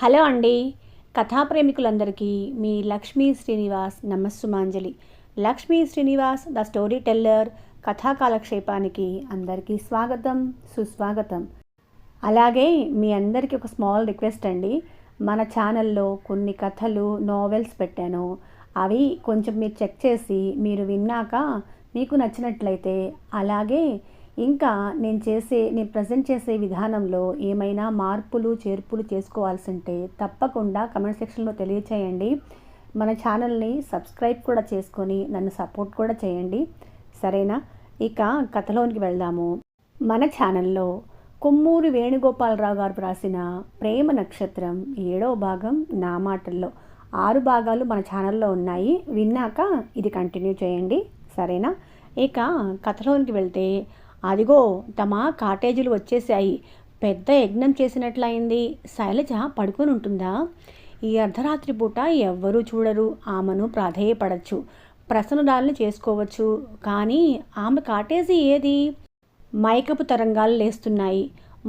Hello అండి. కథా ప్రేమికులందరికీ మీ లక్ష్మీ శ్రీనివాస్ నమస్సుమాంజలి. Lakshmi Srinivas the storyteller కథా కాలక్షేపానికి అందరికీ స్వాగతం, సుస్వాగతం. అలాగే మీ అందరికీ ఒక స్మాల్ రిక్వెస్ట్ అండి. మన ఛానల్లో కొన్ని కథలు, నావెల్స్ పెట్టాను. అవి కొంచెం మీరు చెక్ చేసి మీరు విన్నాక మీకు నచ్చినట్లయితే, అలాగే ఇంకా నేను ప్రజెంట్ చేసే విధానంలో ఏమైనా మార్పులు చేర్పులు చేసుకోవాల్సి ఉంటే తప్పకుండా కమెంట్ సెక్షన్లో తెలియచేయండి. మన ఛానల్ని సబ్స్క్రైబ్ కూడా చేసుకొని నన్ను సపోర్ట్ కూడా చేయండి, సరేనా? ఇక కథలోనికి వెళ్దాము. మన ఛానల్లో కొమ్మూరి వేణుగోపాలరావు గారు రాసిన ప్రేమ నక్షత్రం 7వ భాగం నా మాటల్లో 6 భాగాలు మన ఛానల్లో ఉన్నాయి. విన్నాక ఇది కంటిన్యూ చేయండి, సరేనా? ఇక కథలోనికి వెళ్తే, అదిగో తమ కాటేజీలు వచ్చేసాయి. పెద్ద యజ్ఞం చేసినట్లయింది. శైలజ పడుకొని ఉంటుందా? ఈ అర్ధరాత్రి పూట ఎవ్వరూ చూడరు. ఆమెను ప్రాధేయపడచ్చు, ప్రసన్నురాల్ని చేసుకోవచ్చు. కానీ ఆమె కాటేజీ ఏది? మైకపు తరంగాలు లేస్తున్నాయి.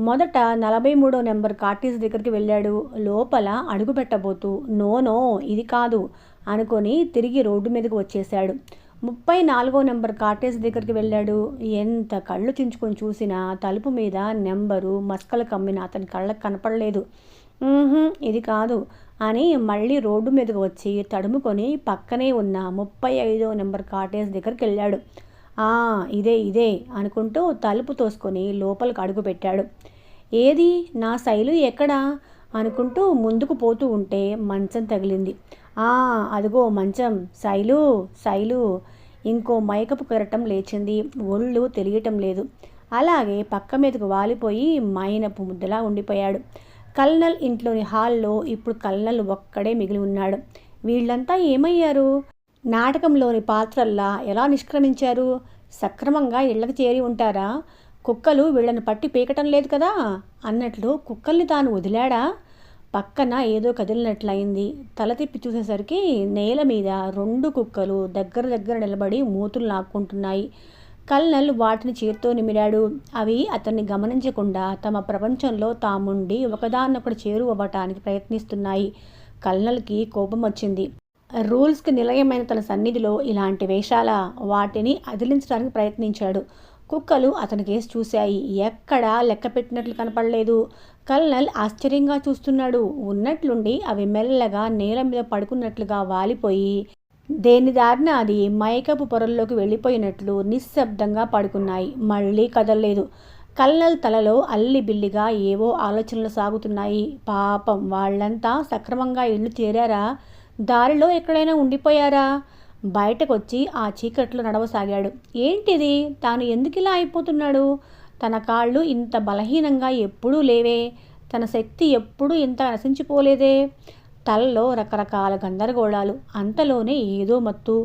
మొదట 43వ నెంబర్ కాటేజ్ దగ్గరికి వెళ్ళాడు. లోపల అడుగు పెట్టబోతూ నో ఇది కాదు అనుకొని తిరిగి రోడ్డు మీదకి వచ్చేశాడు. 34వ నెంబర్ కాటేజ్ దగ్గరికి వెళ్ళాడు. ఎంత కళ్ళు చించుకొని చూసినా తలుపు మీద నెంబరు మస్కలు కమ్మిన అతని కళ్ళకు కనపడలేదు. ఇది కాదు అని మళ్ళీ రోడ్డు మీదకి వచ్చి తడుముకొని పక్కనే ఉన్న 35వ నెంబర్ కాటేజ్ దగ్గరికి వెళ్ళాడు. ఇదే అనుకుంటూ తలుపు తోసుకొని లోపలికి అడుగు పెట్టాడు. ఏది నా శైలు ఎక్కడా అనుకుంటూ ముందుకు పోతూ ఉంటే మంచం తగిలింది. అదిగో మంచం. శైలు. ఇంకో మైకపు కెరటం లేచింది. ఒళ్ళు తెలియటం లేదు. అలాగే పక్క మీదకు వాలిపోయి మైనపు ముద్దలా ఉండిపోయాడు. కల్నల్ ఇంట్లోని హాల్లో ఇప్పుడు కల్నల్ ఒక్కడే మిగిలి ఉన్నాడు. వీళ్ళంతా ఏమయ్యారు? నాటకంలోని పాత్రల్లా ఎలా నిష్క్రమించారు? సక్రమంగా ఇళ్లకు చేరి ఉంటారా? కుక్కలు వీళ్ళని పట్టి పీకటం లేదు కదా అన్నట్లు కుక్కల్ని తాను వదిలాడా? పక్కన ఏదో కదిలినట్లయింది. తల తిప్పి చూసేసరికి నేల మీద 2 కుక్కలు దగ్గర నిలబడి మూతులు లాక్కుంటున్నాయి. కల్నల్ వాటిని చేత్తో నిమిరాడు. అవి అతన్ని గమనించకుండా తమ ప్రపంచంలో తాముండి ఒకదాన్నొకటి చేరువవ్వటానికి ప్రయత్నిస్తున్నాయి. కల్నల్కి కోపం వచ్చింది. రూల్స్కి నిలయమైన తన సన్నిధిలో ఇలాంటి వేషాల? వాటిని అదిలించడానికి ప్రయత్నించాడు. కుక్కలు అతని కేసు చూశాయి. ఎక్కడా లెక్క పెట్టినట్లు కనపడలేదు. కల్నల్ ఆశ్చర్యంగా చూస్తున్నాడు. ఉన్నట్లుండి అవి మెల్లగా నేల మీద పడుకున్నట్లుగా వాలిపోయి దేని దారిన అది మైకపు పొరల్లోకి వెళ్ళిపోయినట్లు నిశ్శబ్దంగా పడుకున్నాయి. మళ్ళీ కదలలేదు. కల్నల్ తలలో అల్లిబిల్లిగా ఏవో ఆలోచనలు సాగుతున్నాయి. పాపం, వాళ్ళంతా సక్రమంగా ఇల్లు చేరారా? దారిలో ఎక్కడైనా ఉండిపోయారా? బయటకొచ్చి ఆ చీకట్లో నడవసాగాడు. ఏంటిది? తాను ఎందుకిలా అయిపోతున్నాడు? తన కాళ్ళు ఇంత బలహీనంగా ఎప్పుడూ లేవే. తన శక్తి ఎప్పుడూ ఇంత నశించిపోలేదే. తలలో రకరకాల గందరగోళాలు. అంతలోనే ఏదో మత్తు.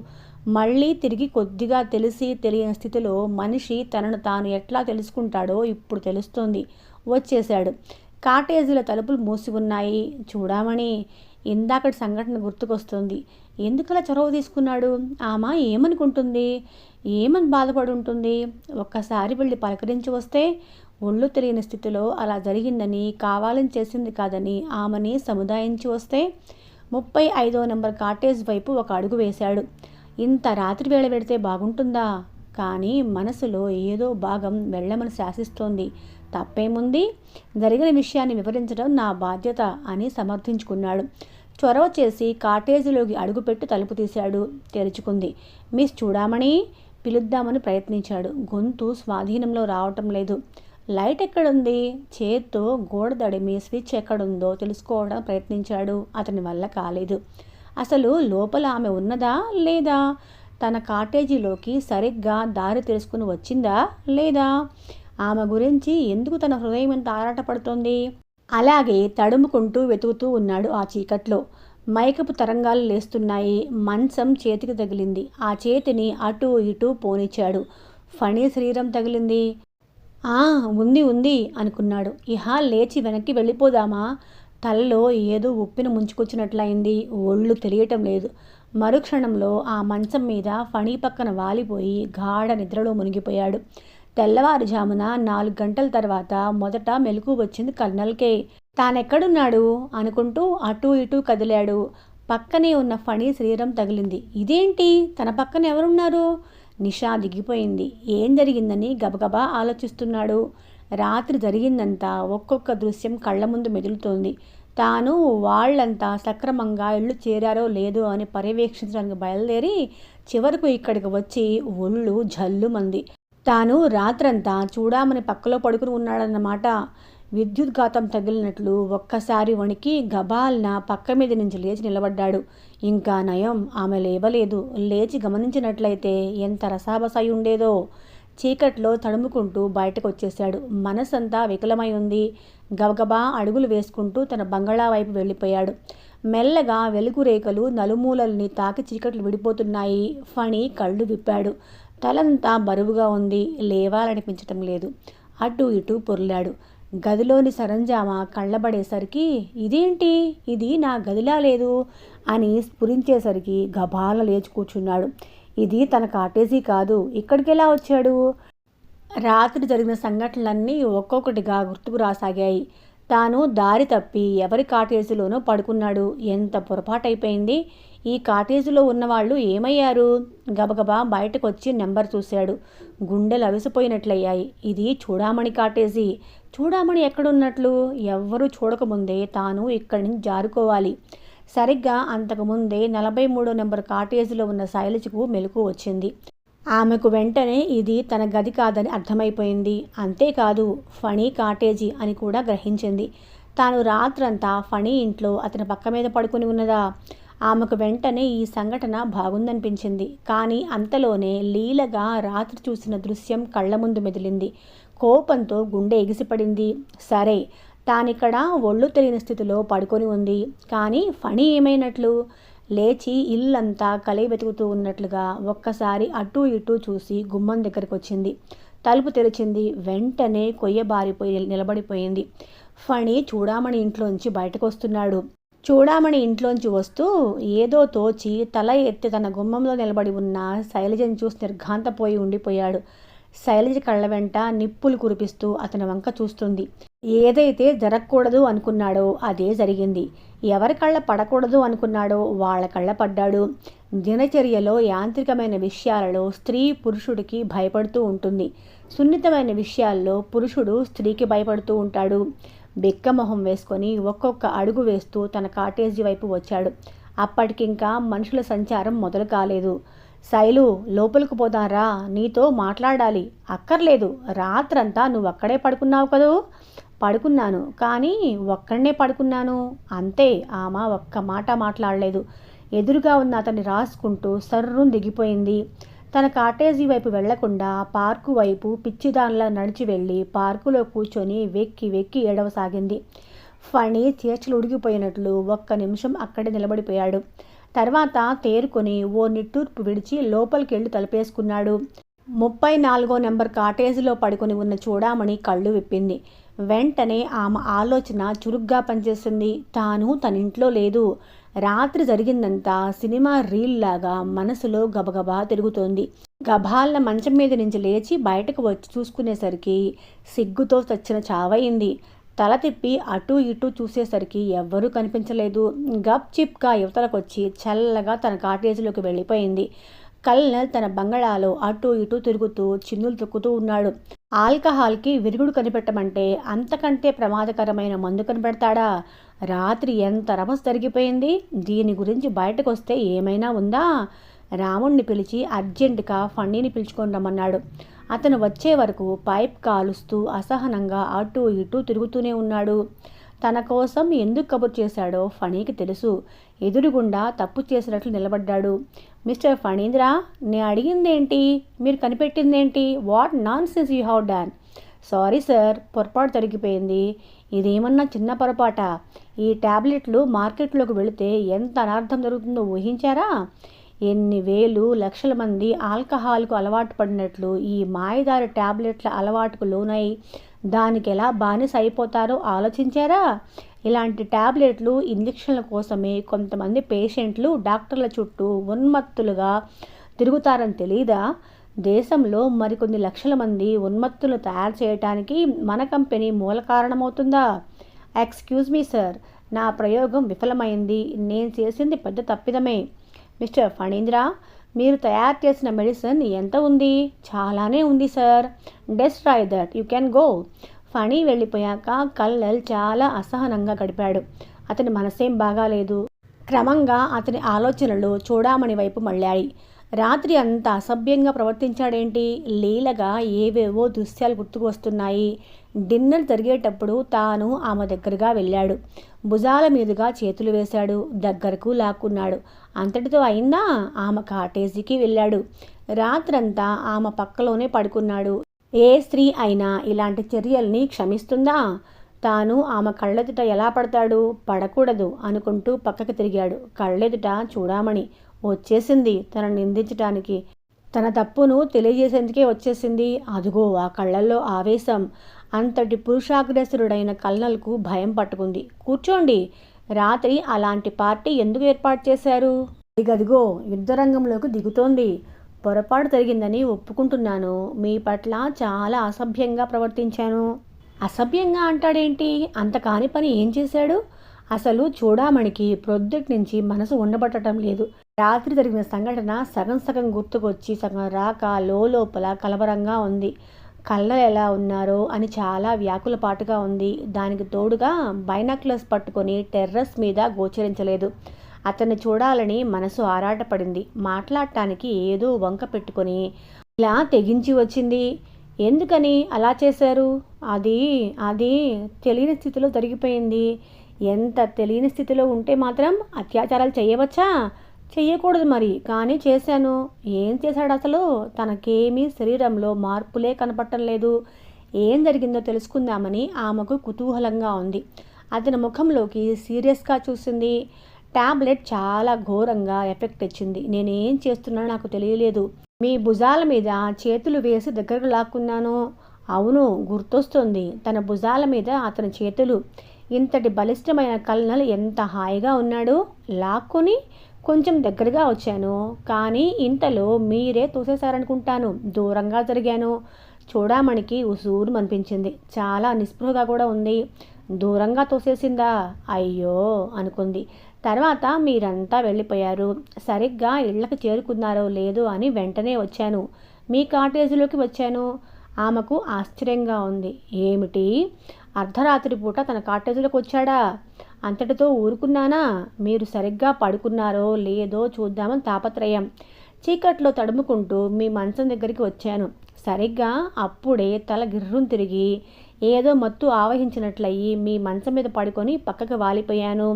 మళ్ళీ తిరిగి కొద్దిగా తెలిసి తెలియని స్థితిలో మనిషి తనను తాను ఎట్లా తెలుసుకుంటాడో ఇప్పుడు తెలుస్తోంది. వచ్చేశాడు. కాటేజీల తలుపులు మూసి ఉన్నాయి. చూడమని ఇందాకటి సంఘటన గుర్తుకొస్తుంది. ఎందుకలా చొరవ తీసుకున్నాడు? ఆమె ఏమనుకుంటుంది? ఏమని బాధపడి ఉంటుంది? ఒక్కసారి వెళ్ళి పలకరించి వస్తే? ఒళ్ళు తెలియని స్థితిలో అలా జరిగిందని, కావాలని చేసింది కాదని ఆమెని సముదాయించి వస్తే? 35వ నెంబర్ కాటేజ్ వైపు ఒక అడుగు వేశాడు. ఇంత రాత్రి వేళ పెడితే బాగుంటుందా? కానీ మనసులో ఏదో భాగం వెళ్ళమని శాసిస్తోంది. తప్పేముంది? జరిగిన విషయాన్ని వివరించడం నా బాధ్యత అని సమర్థించుకున్నాడు. చొరవ చేసి కాటేజీలోకి అడుగుపెట్టి తలుపు తీశాడు. తెరుచుకుంది. మిస్ చూడమని పిలుద్దామని ప్రయత్నించాడు. గొంతు స్వాధీనంలో రావటం లేదు. లైట్ ఎక్కడుంది? చేత్తో గోడ దడిమి స్విచ్ ఎక్కడుందో తెలుసుకోవడం ప్రయత్నించాడు. అతని వల్ల కాలేదు. అసలు లోపల ఆమె ఉన్నదా లేదా? తన కాటేజీలోకి సరిగ్గా దారి తెలుసుకుని వచ్చిందా లేదా? ఆమె గురించి ఎందుకు తన హృదయం ఎంత ఆరాటపడుతోంది? అలాగే తడుముకుంటూ వెతుకుతూ ఉన్నాడు ఆ చీకట్లో. మైకపు తరంగాలు లేస్తున్నాయి. మంచం చేతికి తగిలింది. ఆ చేతిని అటూ ఇటూ పోనిచ్చాడు. ఫణి శరీరం తగిలింది. ఉంది అనుకున్నాడు. ఇహ లేచి వెనక్కి వెళ్ళిపోదామా? తలలో ఏదో ఉప్పిన ముంచుకొచ్చినట్లయింది. ఒళ్ళు తెలియటం లేదు. మరుక్షణంలో ఆ మంచం మీద ఫణి పక్కన వాలిపోయి గాఢ నిద్రలో మునిగిపోయాడు. తెల్లవారుజామున 4 గంటల తర్వాత మొదట మెలకు వచ్చింది కల్నల్కే. తానెక్కడున్నాడు అనుకుంటూ అటూ ఇటూ కదిలాడు. పక్కనే ఉన్న ఫణి శరీరం తగిలింది. ఇదేంటి, తన పక్కన ఎవరున్నారు? నిషా దిగిపోయింది. ఏం జరిగిందని గబగబా ఆలోచిస్తున్నాడు. రాత్రి జరిగిందంతా ఒక్కొక్క దృశ్యం కళ్ళ ముందు మెదులుతోంది. తాను వాళ్ళంతా సక్రమంగా ఇళ్ళు చేరారో లేదో అని పర్యవేక్షించడానికి బయలుదేరి చివరకు ఇక్కడికి వచ్చి ఒళ్ళు జల్లుమంది. తాను రాత్రంతా చూడామని పక్కలో పడుకుని ఉన్నాడన్నమాట. విద్యుద్ఘాతం తగిలినట్లు ఒక్కసారి వణికి గబాల్న పక్క మీద నుంచి లేచి నిలబడ్డాడు. ఇంకా నయం, ఆమె లేవలేదు. లేచి గమనించినట్లయితే ఎంత రసాబసాయి ఉండేదో. చీకట్లో తడుముకుంటూ బయటకు వచ్చేశాడు. మనసంతా వికలమై ఉంది. గబగబా అడుగులు వేసుకుంటూ తన బంగళా వైపు వెళ్ళిపోయాడు. మెల్లగా వెలుగు రేఖలు నలుమూలల్ని తాకి చీకట్లు విడిపోతున్నాయి. ఫణి కళ్ళు విప్పాడు. తలంతా బరువుగా ఉంది. లేవాలనిపించటం లేదు. అటు ఇటు పొర్లాడు. గదిలోని సరంజామా కళ్ళబడేసరికి ఇదేంటి, ఇది నా గదిలా లేదు అని స్ఫురించేసరికి గబాల లేచి కూర్చున్నాడు. ఇది తన కాటేజీ కాదు. ఇక్కడికి ఎలా వచ్చాడు? రాత్రి జరిగిన సంఘటనలన్నీ ఒక్కొక్కటిగా గుర్తుకు రాసాగాయి. తాను దారి తప్పి ఎవరి కాటేజీలోనో పడుకున్నాడు. ఎంత పొరపాటైపోయింది. ఈ కాటేజీలో ఉన్నవాళ్ళు ఏమయ్యారు? గబగబా బయటకు వచ్చి నెంబర్ చూశాడు. గుండెలు అవిసిపోయినట్లయ్యాయి. ఇది చూడామణి కాటేజీ. చూడామణి ఎక్కడున్నట్లు? ఎవ్వరూ చూడకముందే తాను ఇక్కడి నుంచి జారుకోవాలి. సరిగ్గా అంతకుముందే 43 నెంబర్ కాటేజీలో ఉన్న శైలజకు మెలకు వచ్చింది. ఆమెకు వెంటనే ఇది తన గది కాదని అర్థమైపోయింది. అంతేకాదు, ఫణి కాటేజీ అని కూడా గ్రహించింది. తాను రాత్రంతా ఫణి ఇంట్లో అతని పక్క మీద పడుకుని ఉన్నదా? ఆమెకు వెంటనే ఈ సంఘటన బాగుందనిపించింది. కానీ అంతలోనే లీలగా రాత్రి చూసిన దృశ్యం కళ్ళ ముందు మెదిలింది. కోపంతో గుండె ఎగిసిపడింది. సరే, తానిక్కడ ఒళ్ళు తెలియని స్థితిలో పడుకొని ఉంది. కానీ ఫణి ఏమైనట్లు? లేచి ఇల్లంతా కలయి వెతుకుతూ ఉన్నట్లుగా ఒక్కసారి అటూ ఇటూ చూసి గుమ్మం దగ్గరికి వచ్చింది. తలుపు తెరిచింది. వెంటనే కొయ్యబారిపోయి నిలబడిపోయింది. ఫణి చూడామణి ఇంట్లోంచి బయటకు వస్తున్నాడు. చూడామణి ఇంట్లోంచి వస్తూ ఏదో తోచి తల ఎత్తి తన గుమ్మంలో నిలబడి ఉన్న శైలజను చూసి నిర్ఘాంతపోయి ఉండిపోయాడు. శైలజ కళ్ళ వెంట నిప్పులు కురిపిస్తూ అతని వంక చూస్తుంది. ఏదైతే జరగకూడదు అనుకున్నాడో అదే జరిగింది. ఎవరి కళ్ళ పడకూడదు అనుకున్నాడో వాళ్ళ కళ్ళ పడ్డాడు. దినచర్యలో యాంత్రికమైన విషయాలలో స్త్రీ పురుషుడికి భయపడుతూ ఉంటుంది. సున్నితమైన విషయాల్లో పురుషుడు స్త్రీకి భయపడుతూ ఉంటాడు. బెక్కమొహం వేసుకొని ఒక్కొక్క అడుగు వేస్తూ తన కాటేజీ వైపు వచ్చాడు. అప్పటికింకా మనుషుల సంచారం మొదలు కాలేదు. శైలు, లోపలికి పోదారా, నీతో మాట్లాడాలి. అక్కర్లేదు, రాత్రంతా నువ్వు అక్కడే పడుకున్నావు కదూ? పడుకున్నాను, కానీ ఒక్కడనే పడుకున్నాను అంతే. ఆమె ఒక్క మాట మాట్లాడలేదు. ఎదురుగా ఉన్న అతన్ని రాసుకుంటూ సర్రును దిగిపోయింది. తన కాటేజీ వైపు వెళ్లకుండా పార్కు వైపు పిచ్చిదానిలా నడిచి వెళ్ళి పార్కులో కూర్చొని వెక్కి వెక్కి ఏడవసాగింది. ఫణి చేష్టలు ఉడిగిపోయినట్లు ఒక్క నిమిషం అక్కడే నిలబడిపోయాడు. తర్వాత తేరుకొని ఓ నిట్టూర్పు విడిచి లోపలికి వెళ్ళి తలుపేసుకున్నాడు. 34 నెంబర్ కాటేజీలో పడుకొని ఉన్న చూడామణి కళ్ళు విప్పింది. వెంటనే ఆమె ఆలోచన చురుగ్గా పనిచేస్తుంది. తాను తన ఇంట్లో లేదు. రాత్రి జరిగిందంతా సినిమా రీల్ లాగా మనసులో గబగబా తిరుగుతోంది. గభాలన మంచం మీద నుంచి లేచి బయటకు వచ్చి చూసుకునేసరికి సిగ్గుతో చచ్చిన చావయింది. తల తిప్పి అటూ ఇటూ చూసేసరికి ఎవ్వరూ కనిపించలేదు. గప్ చిప్గా యువతలకొచ్చి చల్లగా తన కాటేజీలోకి వెళ్ళిపోయింది. కల్నల్ తన బంగళాలో అటూ ఇటూ తిరుగుతూ చిన్నులు తొక్కుతూ ఉన్నాడు. ఆల్కహాల్కి విరుగుడు కనిపెట్టమంటే అంతకంటే ప్రమాదకరమైన మందు కనిపెడతాడా? రాత్రి ఎంత రభస జరిగిపోయింది. దీని గురించి బయటకు వస్తే ఏమైనా ఉందా? రాముణ్ణి పిలిచి అర్జెంటుగా ఫణిని పిలుచుకొని రమ్మన్నాడు. అతను వచ్చే వరకు పైప్ కాలుస్తూ అసహనంగా అటూ ఇటూ తిరుగుతూనే ఉన్నాడు. తన కోసం ఎందుకు కబురు చేశాడో ఫణికి తెలుసు. ఎదురుగుండా తప్పు చేసినట్లు నిలబడ్డాడు. మిస్టర్ ఫణీంద్ర, నేను అడిగిందేంటి, మీరు కనిపెట్టిందేంటి? What nonsense you have done? Sorry sir, పొరపాటు జరిగిపోయింది. ఇదేమన్నా చిన్న పొరపాట? ఈ ట్యాబ్లెట్లు మార్కెట్లోకి వెళితే ఎంత అనర్థం జరుగుతుందో ఊహించారా? ఎన్ని వేలు లక్షల మంది ఆల్కహాల్కు అలవాటు పడినట్లు ఈ మాయదారి ట్యాబ్లెట్ల అలవాటుకు లోనై దానికి ఎలా బానిస అయిపోతారో ఆలోచించారా? ఇలాంటి ట్యాబ్లెట్లు, ఇంజక్షన్ల కోసమే కొంతమంది పేషెంట్లు డాక్టర్ల చుట్టూ ఉన్మత్తులుగా తిరుగుతారని తెలీదా? దేశంలో మరికొన్ని లక్షల మంది ఉన్మత్తులు తయారు చేయటానికి మన కంపెనీ మూల కారణమవుతుందా? ఎక్స్క్యూజ్ మీ సార్, నా ప్రయోగం విఫలమైంది. నేను చేసింది పెద్ద తప్పిదమే. మిస్టర్ ఫణీంద్ర, మీరు తయారు చేసిన మెడిసిన్ ఎంత ఉంది? చాలానే ఉంది sir. Destroy that, you can go. Phani వెళ్ళిపోయాక కల్నల్ చాలా అసహనంగా గడిపాడు. అతని మనసేం బాగాలేదు. క్రమంగా అతని ఆలోచనలు చూడామణి వైపు మళ్ళాయి. రాత్రి అంత అసభ్యంగా ప్రవర్తించాడేంటి? లీలగా ఏవేవో దృశ్యాలు గుర్తుకు వస్తున్నాయి. డిన్నర్ జరిగేటప్పుడు తాను ఆమె దగ్గరగా వెళ్ళాడు. భుజాల మీదుగా చేతులు వేశాడు. దగ్గరకు లాక్కున్నాడు. అంతటితో అయిందా? ఆమె కాటేజీకి వెళ్ళాడు. రాత్రంతా ఆమె పక్కలోనే పడుకున్నాడు. ఏ స్త్రీ అయినా ఇలాంటి చర్యల్ని క్షమిస్తుందా? తాను ఆమె కళ్ళెదుట ఎలా పడతాడు? పడకూడదు అనుకుంటూ పక్కకి తిరిగాడు. కళ్ళెదుట చూడామణి వచ్చేసింది తనను నిందించటానికి. తన తప్పును తెలియజేసేందుకే వచ్చేసింది. అదుగో ఆ కళ్ళల్లో ఆవేశం. అంతటి పురుషాగ్రసురుడైన కల్నల్కు భయం పట్టుకుంది. కూర్చోండి. రాత్రి అలాంటి పార్టీ ఎందుకు ఏర్పాటు చేశారు? గదిగో యుద్ధరంగంలోకి దిగుతోంది. పొరపాటు జరిగిందని ఒప్పుకుంటున్నాను. మీ పట్ల చాలా అసభ్యంగా ప్రవర్తించాను. అసభ్యంగా అంటాడేంటి? అంత కాని పని ఏం చేశాడు? అసలు చూడామణికి ప్రొద్దుటి నుంచి మనసు ఉండబట్టడం లేదు. రాత్రి జరిగిన సంఘటన సగం సగం గుర్తుకొచ్చి సగం రాక లోపల కలవరంగా ఉంది. కళ్ళలు ఎలా ఉన్నారో అని చాలా వ్యాకులపాటుగా ఉంది. దానికి తోడుగా బైనాక్యులర్స్ పట్టుకొని టెర్రస్ మీద గోచరించలేదు. అతన్ని చూడాలని మనసు ఆరాటపడింది. మాట్లాడటానికి ఏదో వంక పెట్టుకొని ఇలా తెగించి వచ్చింది. ఎందుకని అలా చేశారు? అది అది తెలియని స్థితిలో జరిగిపోయింది. ఎంత తెలియని స్థితిలో ఉంటే మాత్రం అత్యాచారాలు చేయవచ్చా? చెయ్యకూడదు మరి, కానీ చేశాను. ఏం చేశాడు అసలు? తనకేమీ శరీరంలో మార్పులే కనపడటం లేదు. ఏం జరిగిందో తెలుసుకుందామని ఆమెకు కుతూహలంగా ఉంది. అతని ముఖంలోకి సీరియస్గా చూసింది. టాబ్లెట్ చాలా ఘోరంగా ఎఫెక్ట్ ఇచ్చింది. నేనేం చేస్తున్నానో నాకు తెలియలేదు. మీ భుజాల మీద చేతులు వేసి దగ్గరకు లాక్కున్నాను. అవును, గుర్తొస్తుంది. తన భుజాల మీద అతని చేతులు. ఇంతటి బలిష్టమైన కల్నల్ ఎంత హాయిగా ఉన్నాడు. లాక్కుని కొంచెం దగ్గరగా వచ్చాను. కానీ ఇంతలో మీరే తోసేశారనుకుంటాను. దూరంగా జరిగాను. చూడామణికి ఉసూరు అనిపించింది. చాలా నిస్పృహగా కూడా ఉంది. దూరంగా తోసేసిందా? అయ్యో అనుకుంది. తర్వాత మీరంతా వెళ్ళిపోయారు. సరిగ్గా ఇళ్లకు చేరుకున్నారో లేదో అని వెంటనే వచ్చాను. మీ కాటేజీలోకి వచ్చాను. ఆమెకు ఆశ్చర్యంగా ఉంది. ఏమిటి? అర్ధరాత్రి పూట తన కాటేజీలోకి వచ్చాడా? అంతటితో ఊరుకున్నానా? మీరు సరిగ్గా పడుకున్నారో లేదో చూద్దామని తాపత్రయం. చీకట్లో తడుముకుంటూ మీ మంచం దగ్గరికి వచ్చాను. సరిగ్గా అప్పుడే తల గిర్రును తిరిగి ఏదో మత్తు ఆవహించినట్లయి మీ మంచం మీద పడుకొని పక్కకు వాలిపోయాను.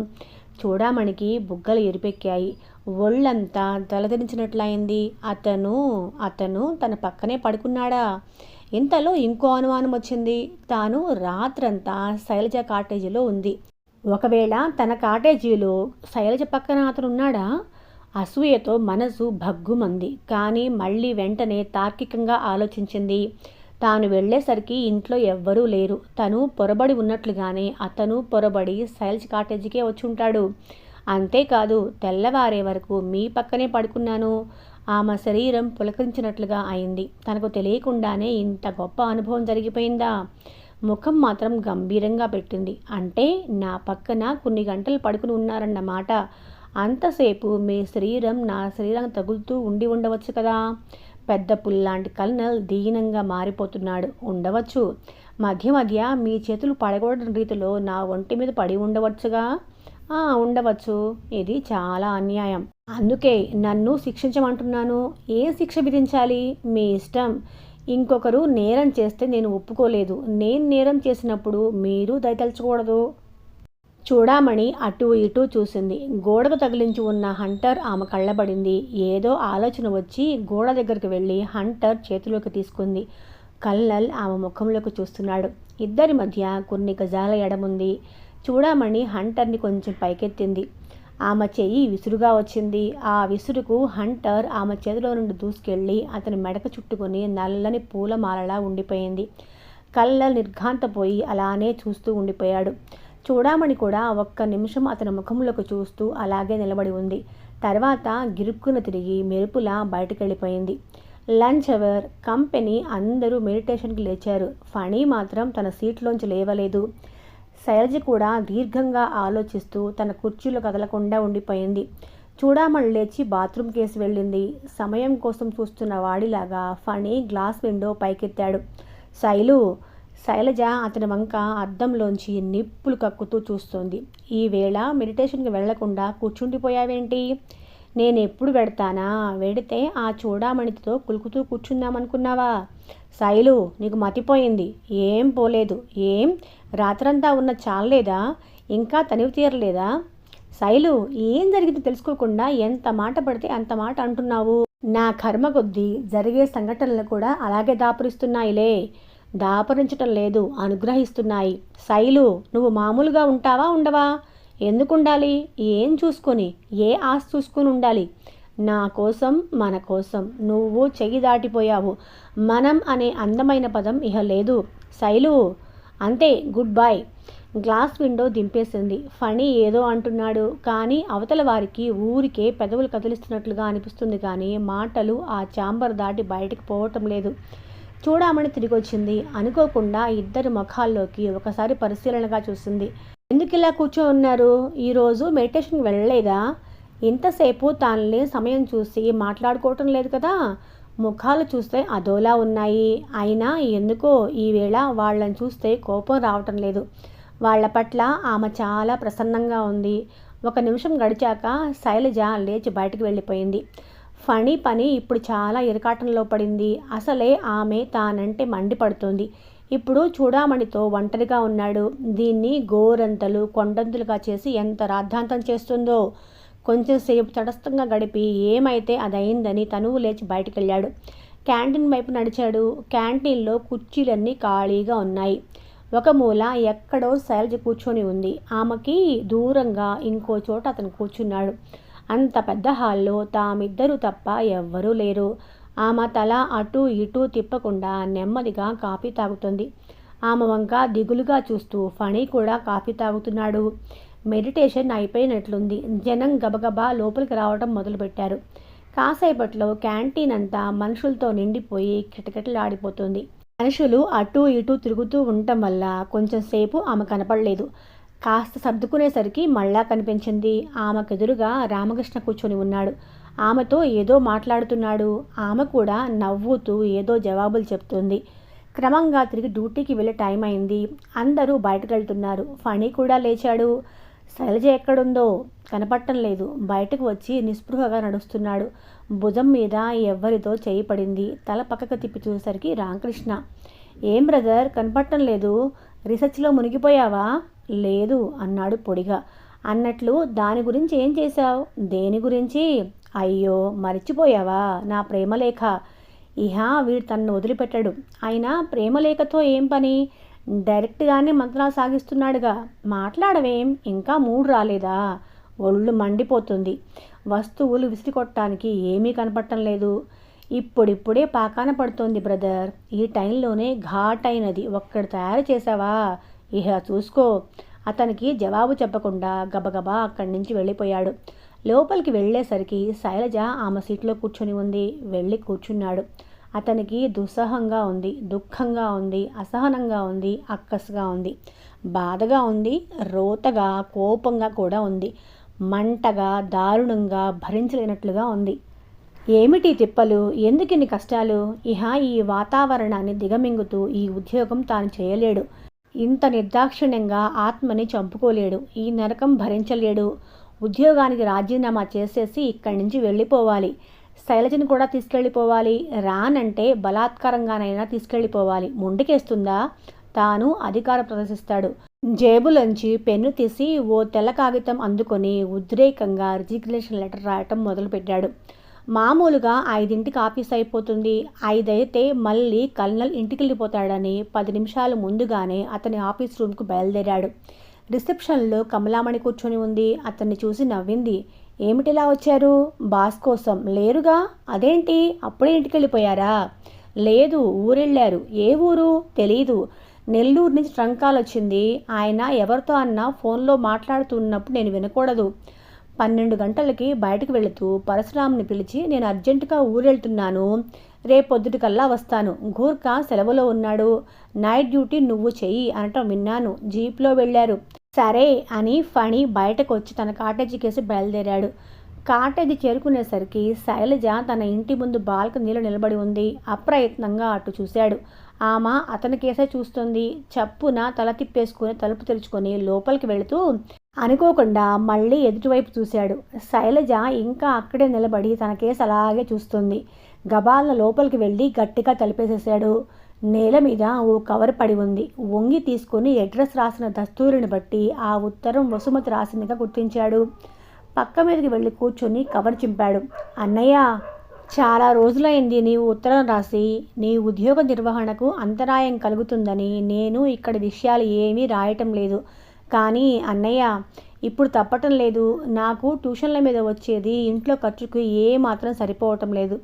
చూడామణికి బుగ్గలు ఎరిపెక్కాయి. ఒళ్ళంతా తలదించినట్లయింది. అతను తన పక్కనే పడుకున్నాడా? ఇంతలో ఇంకో అనుమానం వచ్చింది. తాను రాత్రంతా శైలజ కాటేజీలో ఉంది. ఒకవేళ తన కాటేజీలో శైలజ పక్కన అతను ఉన్నాడా? అసూయతో మనసు భగ్గుమంది. కానీ మళ్ళీ వెంటనే తార్కికంగా ఆలోచించింది. తాను వెళ్ళేసరికి ఇంట్లో ఎవ్వరూ లేరు. తను పొరబడి ఉన్నట్లుగానే అతను పొరబడి శైలజ కాటేజీకే వచ్చి ఉంటాడు. అంతేకాదు, తెల్లవారే వరకు మీ పక్కనే పడుకున్నాను. ఆమె శరీరం పులకరించినట్లుగా అయింది. తనకు తెలియకుండానే ఇంత గొప్ప అనుభవం జరిగిపోయిందా? ముఖం మాత్రం గంభీరంగా పెట్టింది. అంటే నా పక్కన కొన్ని గంటలు పడుకుని ఉన్నారన్నమాట. అంతసేపు మీ శరీరం నా శరీరం తగులుతూ ఉండి ఉండవచ్చు కదా. పెద్ద పుల్లాంటి కల్నల్ దీనంగా మారిపోతున్నాడు. ఉండవచ్చు. మధ్య మధ్య మీ చేతులు పడకూడని రీతిలో నా ఒంటి మీద పడి ఉండవచ్చుగా. ఉండవచ్చు. ఇది చాలా అన్యాయం. అందుకే నన్ను శిక్షించమంటున్నాను. ఏం శిక్ష విధించాలి? మీ ఇష్టం. ఇంకొకరు నేరం చేస్తే నేను ఒప్పుకోలేదు. నేను నేరం చేసినప్పుడు మీరు దయతలచకూడదు. చూడామణి అటూ ఇటూ చూసింది. గోడకు తగిలించి ఉన్న హంటర్ ఆమె కళ్ళబడింది. ఏదో ఆలోచన వచ్చి గోడ దగ్గరికి వెళ్ళి హంటర్ చేతిలోకి తీసుకుంది. కల్నల్ ఆమె ముఖంలోకి చూస్తున్నాడు. ఇద్దరి మధ్య కొన్ని గజాల ఎడముంది. చూడామణి హంటర్ని కొంచెం పైకెత్తింది. ఆమె చెయ్యి విసురుగా వచ్చింది. ఆ విసురుకు హంటర్ ఆమె చేతిలో నుండి దూసుకెళ్ళి అతని మెడకు చుట్టుకొని నల్లని పూలమాలలా ఉండిపోయింది. కల్నల్ నిర్ఘాంతపోయి అలానే చూస్తూ ఉండిపోయాడు. చూడామణి కూడా ఒక్క నిమిషం అతని ముఖంలోకి చూస్తూ అలాగే నిలబడి ఉంది. తర్వాత గిరుక్కున తిరిగి మెరుపులా బయటకెళ్ళిపోయింది. Lunch hour. కంపెనీ అందరూ మెడిటేషన్కి లేచారు. ఫణి మాత్రం తన సీట్లోంచి లేవలేదు. శైలజ కూడా దీర్ఘంగా ఆలోచిస్తూ తన కుర్చీలో కదలకుండా ఉండిపోయింది. చూడామణి లేచి బాత్రూమ్ కేసి వెళ్ళింది. సమయం కోసం చూస్తున్న వాడిలాగా ఫణి గ్లాస్ విండో పైకెత్తాడు. శైలజ అతని వంక అద్దంలోంచి నిప్పులు కక్కుతూ చూస్తోంది. ఈవేళ మెడిటేషన్కి వెళ్లకుండా కూర్చుండిపోయావేంటి? నేనెప్పుడు వెడతానా? వెడితే ఆ చూడామణితో కులుకుతూ కూర్చుందామనుకున్నావా? శైలు, నీకు మతిపోయింది. ఏం పోలేదు. ఏం రాత్రంతా ఉన్న చాలేదా? ఇంకా తనివి తీరలేదా? శైలు, ఏం జరిగిందో తెలుసుకోకుండా ఎంత మాట పడితే అంత మాట అంటున్నావు. నా కర్మ కొద్దీ జరిగే సంఘటనలు కూడా అలాగే దాపురిస్తున్నాయిలే. దాపరించటం లేదు, అనుగ్రహిస్తున్నాయి. శైలు, నువ్వు మామూలుగా ఉంటావా ఉండవా? ఎందుకుండాలి? ఏం చూసుకొని, ఏ ఆశ చూసుకొని ఉండాలి? నా కోసం, మన కోసం నువ్వు చెయ్యి దాటిపోయావు. మనం అనే అందమైన పదం ఇహ లేదు. శైలు, అంతే, గుడ్ బై. గ్లాస్ విండో దింపేసింది. ఫణి ఏదో అంటున్నాడు కానీ అవతల వారికి ఊరికే పెదవులు కదిలిస్తున్నట్లుగా అనిపిస్తుంది కానీ మాటలు ఆ ఛాంబర్ దాటి బయటకు పోవటం లేదు. చూడామని తిరిగొచ్చింది. అనుకోకుండా ఇద్దరి ముఖాల్లోకి ఒకసారి పరిశీలనగా చూసింది. ఎందుకు ఇలా కూర్చో ఉన్నారు? ఈరోజు మెడిటేషన్కి వెళ్ళలేదా? ఇంతసేపు తానులే సమయం చూసి మాట్లాడుకోవటం లేదు కదా. ముఖాలు చూస్తే అదోలా ఉన్నాయి. అయినా ఎందుకో ఈవేళ వాళ్ళని చూస్తే కోపం రావటం లేదు. వాళ్ల పట్ల ఆమె చాలా ప్రసన్నంగా ఉంది. ఒక నిమిషం గడిచాక శైలజ లేచి బయటకు వెళ్ళిపోయింది. ఫణి పని ఇప్పుడు చాలా ఇరకాటంలో పడింది. అసలే ఆమె తానంటే మండిపడుతోంది. ఇప్పుడు చూడామణితో ఒంటరిగా ఉన్నాడు. దీన్ని గోరంతలు కొండంతులుగా చేసి ఎంత రాద్ధాంతం చేస్తుందో. కొంచెం సేపు తటస్థంగా గడిపి ఏమైతే అదయిందని తనువు లేచి బయటకెళ్ళాడు. క్యాంటీన్ వైపు నడిచాడు. క్యాంటీన్లో కుర్చీలన్నీ ఖాళీగా ఉన్నాయి. ఒక మూల ఎక్కడో శైలజ కూర్చొని ఉంది. ఆమెకి దూరంగా ఇంకో చోట అతను కూర్చున్నాడు. అంత పెద్ద హాల్లో తామిద్దరూ తప్ప ఎవ్వరూ లేరు. ఆమె తల అటూ ఇటూ తిప్పకుండా నెమ్మదిగా కాఫీ తాగుతుంది. ఆమె వంక దిగులుగా చూస్తూ ఫణి కూడా కాఫీ తాగుతున్నాడు. మెడిటేషన్ అయిపోయినట్లుంది. జనం గబగబా లోపలికి రావడం మొదలుపెట్టారు. కాసేపట్లో క్యాంటీన్ అంతా మనుషులతో నిండిపోయి కిటకిటలాడిపోతుంది. మనుషులు అటూ ఇటూ తిరుగుతూ ఉండటం వల్ల కొంచెం సేపు ఆమె కనపడలేదు. కాస్త సర్దుకునేసరికి మళ్ళా కనిపించింది. ఆమెకెదురుగా రామకృష్ణ కూర్చొని ఉన్నాడు. ఆమెతో ఏదో మాట్లాడుతున్నాడు. ఆమె కూడా నవ్వుతూ ఏదో జవాబులు చెప్తుంది. క్రమంగా తిరిగి డ్యూటీకి వెళ్ళే టైం అయింది. అందరూ బయటకు వెళ్తున్నారు. ఫణి కూడా లేచాడు. శైలజ ఎక్కడుందో కనపడటం లేదు. బయటకు వచ్చి నిస్పృహగా నడుస్తున్నాడు. భుజం మీద ఎవ్వరితో చేయి పడింది. తల పక్కకు తిప్పి చూసేసరికి రామకృష్ణ. ఏం బ్రదర్, కనపడటం లేదు? రీసెర్చ్లో మునిగిపోయావా? లేదు అన్నాడు పొడిగా. అన్నట్లు దాని గురించి ఏం చేశావు? దేని గురించి? అయ్యో, మర్చిపోయావా? నా ప్రేమలేఖ. ఇహ వీడు తనను వదిలిపెట్టాడు. అయినా ప్రేమలేఖతో ఏం పని? డైరెక్ట్గానే మంత్రాలు సాగిస్తున్నాడుగా. మాట్లాడవేం? ఇంకా మూడు రాలేదా? ఒళ్ళు మండిపోతుంది. వస్తువులు విసిరికొట్టడానికి ఏమీ కనపడటం లేదు. ఇప్పుడిప్పుడే పాకాన పడుతోంది బ్రదర్. ఈ టైంలోనే ఘాటైనది ఒక్కడు తయారు చేసావా? ఇహ చూసుకో. అతనికి జవాబు చెప్పకుండా గబగబా అక్కడి నుంచి వెళ్ళిపోయాడు. లోపలికి వెళ్ళేసరికి శైలజ ఆమె సీట్లో కూర్చొని ఉంది. వెళ్ళి కూర్చున్నాడు. అతనికి దుస్సహంగా ఉంది, దుఃఖంగా ఉంది, అసహనంగా ఉంది, అక్కసుగా ఉంది, బాధగా ఉంది, రోతగా, కోపంగా కూడా ఉంది, మంటగా, దారుణంగా, భరించలేనట్లుగా ఉంది. ఏమిటి తిప్పలు? ఎందుకిన్ని కష్టాలు? ఇహ ఈ వాతావరణాన్ని దిగమింగుతూ ఈ ఉద్యోగం తాను చేయలేడు. ఇంత నిర్దాక్షిణ్యంగా ఆత్మని చంపుకోలేడు. ఈ నరకం భరించలేడు. ఉద్యోగానికి రాజీనామా చేసేసి ఇక్కడి నుంచి వెళ్ళిపోవాలి. శైలజను కూడా తీసుకెళ్ళిపోవాలి. రానంటే బలాత్కారంగానైనా తీసుకెళ్ళిపోవాలి. మొండికేస్తుందా? తాను అధికారం ప్రదర్శిస్తాడు. జేబులోంచి పెన్ను తీసి ఓ తెల్ల కాగితం అందుకొని ఉద్రేకంగా రిజిగ్నేషన్ లెటర్ రాయటం మొదలుపెట్టాడు. మామూలుగా 5ంటికి ఆఫీస్ అయిపోతుంది. 5 అయితే మళ్ళీ కల్నల్ ఇంటికి వెళ్ళిపోతాడని 10 నిమిషాలు ముందుగానే అతని ఆఫీస్ రూమ్కు బయలుదేరాడు. రిసెప్షన్లో కమలామణి కూర్చొని ఉంది. అతన్ని చూసి నవ్వింది. ఏమిటిలా వచ్చారు? బాస్ కోసం. లేరుగా? అదేంటి, అప్పుడే ఇంటికి వెళ్ళిపోయారా? లేదు, ఊరెళ్ళారు. ఏ ఊరు? తెలీదు. నెల్లూరు నుంచి ట్రంక్ కాల్ వచ్చింది. ఆయన ఎవరితో అన్నా ఫోన్లో మాట్లాడుతున్నప్పుడు నేను వినకూడదు. 12 గంటలకి బయటకు వెళుతూ పరశురాముని పిలిచి నేను అర్జెంటుగా ఊరెళ్తున్నాను, రేపొద్దుటికల్లా వస్తాను. గూర్ఖా సెలవులో ఉన్నాడు. నైట్ డ్యూటీ నువ్వు చెయ్యి అనటం విన్నాను. జీప్లో వెళ్ళారు. సరే అని ఫణి బయటకు వచ్చి తన కాటేజీకేసి బయలుదేరాడు. కాటేజీ చేరుకునేసరికి శైలజ తన ఇంటి ముందు బాల్కనీలో నిలబడి ఉంది. అప్రయత్నంగా అటు చూశాడు. ఆమె అతని కేసే చూస్తుంది. చప్పున తల తిప్పేసుకుని తలుపు తెరుచుకొని లోపలికి వెళుతూ అనుకోకుండా మళ్ళీ ఎదుటివైపు చూశాడు. శైలజ ఇంకా అక్కడే నిలబడి తన కేసు అలాగే చూస్తుంది. గబాల లోపలికి వెళ్ళి గట్టిగా తలుపేసేశాడు. నేల మీద ఓ కవర్ పడి ఉంది. వంగి తీసుకుని అడ్రస్ రాసిన దస్తూరిని బట్టి ఆ ఉత్తరం వసుమతి రాసిందిగా గుర్తించాడు. పక్క మీదకి వెళ్ళి కూర్చొని కవర్ చింపాడు. అన్నయ్య, చాలా రోజులైంది నీవు ఉత్తరం రాసి. నీ ఉద్యోగ నిర్వహణకు అంతరాయం కలుగుతుందని నేను ఇక్కడ విషయాలు ఏమీ రాయటం లేదు. కానీ అన్నయ్య, ఇప్పుడు తప్పటం లేదు. నాకు ట్యూషన్ల మీద వచ్చేది ఇంట్లో ఖర్చుకు మాత్రం సరిపోవటం లేదు.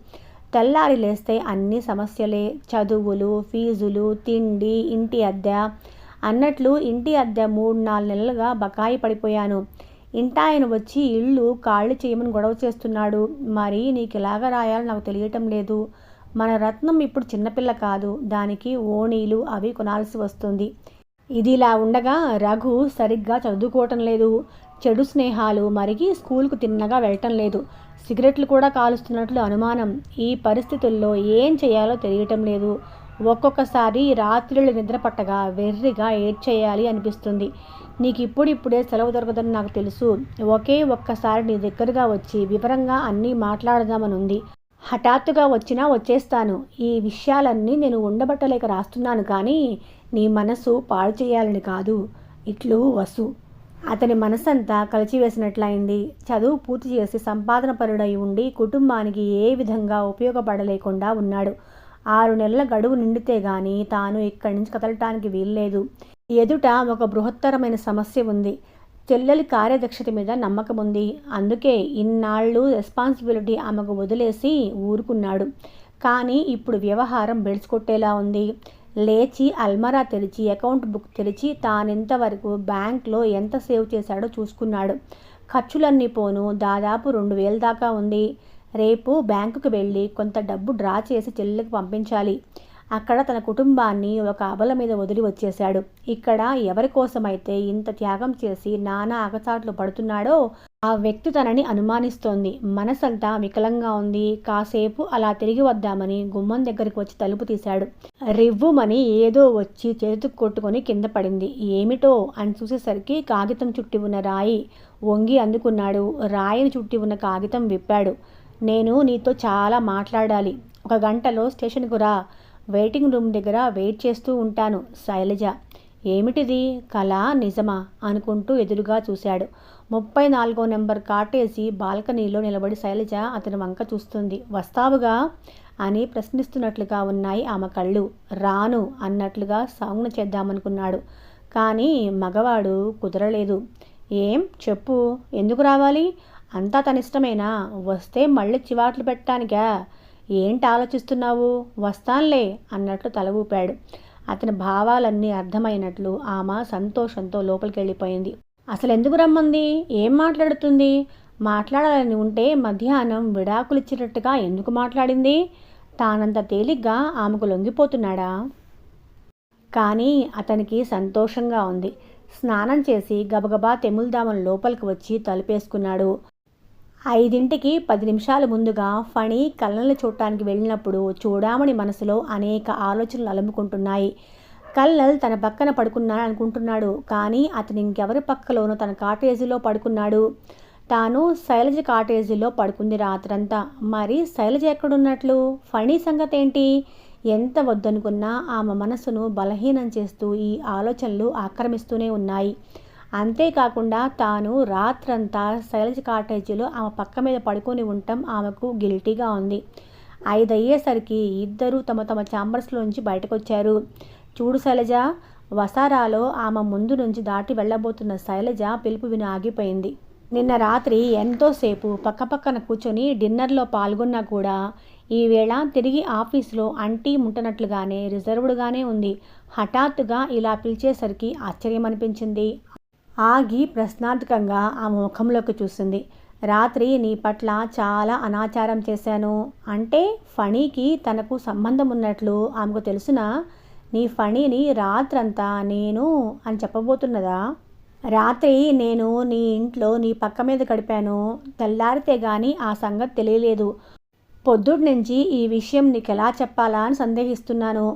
తెల్లారి లేస్తే అన్ని సమస్యలే. చదువులు, ఫీజులు, తిండి, ఇంటి అద్దె. అన్నట్లు ఇంటి అద్దె 3-4 నెలలుగా బకాయి పడిపోయాను. ఇంటాయన వచ్చి ఇల్లు ఖాళీ చేయమని గొడవ చేస్తున్నాడు. మరి నీకు ఎలాగ రాయాలో నాకు తెలియటం లేదు. మన రత్నం ఇప్పుడు చిన్నపిల్ల కాదు. దానికి ఓణీలు అవి కొనాల్సి వస్తుంది. ఇదిలా ఉండగా రఘు సరిగ్గా చదువుకోవటం లేదు. చెడు స్నేహాలు మరిగి స్కూల్కు తిన్నగా వెళ్ళటం లేదు. సిగరెట్లు కూడా కాలుస్తున్నట్లు అనుమానం. ఈ పరిస్థితుల్లో ఏం చేయాలో తెలియటం లేదు. ఒక్కొక్కసారి రాత్రులు నిద్ర పట్టగా వెర్రిగా ఏడ్చేయాలి అనిపిస్తుంది. నీకు ఇప్పుడిప్పుడే సెలవు దొరకదని నాకు తెలుసు. ఒక్కసారి నీ దగ్గరగా వచ్చి వివరంగా అన్నీ మాట్లాడదామనుంది. హఠాత్తుగా వచ్చినా వచ్చేస్తాను. ఈ విషయాలన్నీ నేను ఉండబట్టలేక రాస్తున్నాను కానీ నీ మనసు పాడు చేయాలని కాదు. ఇట్లు వసు. అతని మనసంతా కలిచివేసినట్లయింది. చదువు పూర్తి చేసి సంపాదన పరుడై ఉండి కుటుంబానికి ఏ విధంగా ఉపయోగపడలేకుండా ఉన్నాడు. 6 నెలల గడువు నిండితే గాని తాను ఇక్కడి నుంచి కదలటానికి వీల్లేదు. ఎదుట ఒక బృహత్తరమైన సమస్య ఉంది. చెల్లెలి కార్యదక్షత మీద నమ్మకం ఉంది. అందుకే ఇన్నాళ్ళు రెస్పాన్సిబిలిటీ ఆమెకు వదిలేసి ఊరుకున్నాడు. కానీ ఇప్పుడు వ్యవహారం బెడిసికొట్టేలా ఉంది. లేచి అల్మరా తెరిచి అకౌంట్ బుక్ తెరిచి తానింతవరకు బ్యాంక్లో ఎంత సేవ్ చేశాడో చూసుకున్నాడు. ఖర్చులన్నీ పోను దాదాపు 2,000 దాకా ఉంది. రేపు బ్యాంకుకు వెళ్ళి కొంత డబ్బు డ్రా చేసి చెల్లెలకు పంపించాలి. అక్కడ తన కుటుంబాన్ని ఒక అబల మీద వదిలి వచ్చేశాడు. ఇక్కడ ఎవరి కోసమైతే ఇంత త్యాగం చేసి నానా అగచాట్లు పడుతున్నాడో ఆ వ్యక్తి తనని అనుమానిస్తోంది. మనసంతా వికలంగా ఉంది. కాసేపు అలా తిరిగి వద్దామని గుమ్మం దగ్గరికి వచ్చి తలుపు తీశాడు. రివ్వుమని ఏదో వచ్చి చేతుకు కొట్టుకొని కింద పడింది. ఏమిటో అని చూసేసరికి కాగితం చుట్టి ఉన్న రాయి. వంగి అందుకున్నాడు. రాయిని చుట్టి ఉన్న కాగితం విప్పాడు. నేను నీతో చాలా మాట్లాడాలి. 1 గంటలో స్టేషన్కు రా. వెయిటింగ్ రూమ్ దగ్గర వెయిట్ చేస్తూ ఉంటాను. శైలజ. ఏమిటిది, కళ నిజమా అనుకుంటూ ఎదురుగా చూశాడు. 34వ నెంబర్ కాటేజీ బాల్కనీలో నిలబడి శైలజ అతని వంక చూస్తుంది. వస్తావుగా అని ప్రశ్నిస్తున్నట్లుగా ఉన్నాయి ఆమె కళ్ళు. రాను అన్నట్లుగా సంజ్ఞ చేద్దామనుకున్నాడు. కానీ మగవాడు కుదరలేదు. ఏం చెప్పు, ఎందుకు రావాలి? అంతా తనిష్టమేనా? వస్తే మళ్ళీ చివాట్లు పెట్టడానికా? ఏంటి ఆలోచిస్తున్నావు? వస్తాన్లే అన్నట్లు తల ఊపాడు. అతని భావాలన్నీ అర్థమైనట్లు ఆమె సంతోషంతో లోపలికి వెళ్ళిపోయింది. అసలు ఎందుకు రమ్మంది? ఏం మాట్లాడుతుంది? మాట్లాడాలని ఉంటే మధ్యాహ్నం విడాకులిచ్చినట్టుగా ఎందుకు మాట్లాడింది? తానంత తేలిగ్గా ఆమెకు లొంగిపోతున్నాడా? కానీ అతనికి సంతోషంగా ఉంది. స్నానం చేసి గబగబా తెముల్దామని లోపలికి వచ్చి తలుపేసుకున్నాడు. 5ంటికి 10 నిమిషాల ముందుగా ఫణి కల్నల్ని చూడటానికి వెళ్ళినప్పుడు చూడామణి మనసులో అనేక ఆలోచనలు అలుముకుంటున్నాయి. కల్నల్ తన పక్కన పడుకున్నాడనుకుంటున్నాడు. కానీ అతను ఇంకెవరి పక్కలోనూ తన కాటేజీలో పడుకున్నాడు. తాను శైలజ కాటేజీలో పడుకుంది రాత్రంతా. మరి శైలజ ఎక్కడున్నట్లు? ఫణి సంగతి ఏంటి? ఎంత వద్దనుకున్నా ఆమె మనసును బలహీనం చేస్తూ ఈ ఆలోచనలు ఆక్రమిస్తూనే ఉన్నాయి. అంతేకాకుండా తాను రాత్రంతా శైలజ కాటేజీలో ఆమె పక్క మీద పడుకొని ఉండటం ఆమెకు గిల్టీగా ఉంది. 5 అయ్యేసరికి ఇద్దరూ తమ తమ ఛాంబర్స్లోంచి బయటకొచ్చారు. చూడు శైలజ. వసారాలో ఆమె ముందు నుంచి దాటి వెళ్ళబోతున్న శైలజ పిలుపు విని ఆగిపోయింది. నిన్న రాత్రి ఎంతోసేపు పక్కపక్కన కూర్చొని డిన్నర్లో పాల్గొన్నా కూడా ఈవేళ తిరిగి ఆఫీసులో అంటీ ముట్టనట్లుగానే రిజర్వ్డ్గానే ఉంది. హఠాత్తుగా ఇలా పిలిచేసరికి ఆశ్చర్యం అనిపించింది. ఆగి ప్రశ్నార్థకంగా ఆమె ముఖంలోకి చూసింది. రాత్రి నీ పట్ల చాలా అనాచారం చేశాను అంటే ఫణికి తనకు సంబంధం ఉన్నట్లు ఆమెకు తెలుసునా? నీ ఫణిని రాత్రంతా నేను అని చెప్పబోతున్నదా? రాత్రి నేను నీ ఇంట్లో నీ పక్క మీద గడిపాను. తెల్లారితే గాని ఆ సంగతి తెలియలేదు. పొద్దుటి నుంచి ఈ విషయం నీకెలా చెప్పాలా అని సందేహిస్తున్నాను.